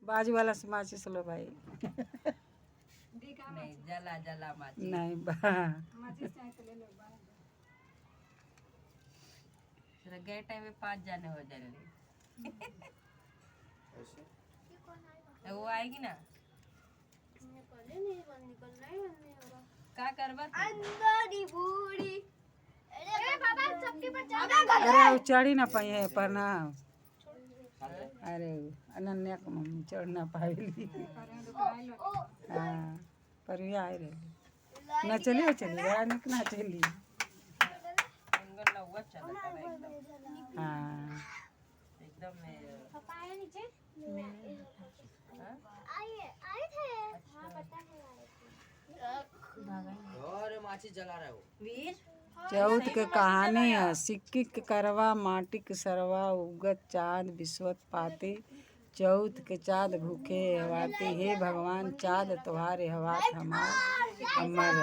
बाजू वाला से माचिस लो भाई। नहीं जला जला माची नहीं बा गए टाइम में 5 जाने हो जल्दी वो आएगी ना क्या करबा अरे वो चढ़ ही ना पाई है पर ना। अरे अनन्या को मम्मी चढ़ ना पाएगी। हाँ पर ये आए रहे ना चली वो चली गया ना चली। हाँ एकदम और माची जला रहा है वो चौथ के कहानी है। सिक्की के करवा माटी के सरवा उगत चाँद विश्वत पाते। चौथ के चाँद भूखे हवाते। हे भगवान चाँद तुम्हारे हवात हमार अमर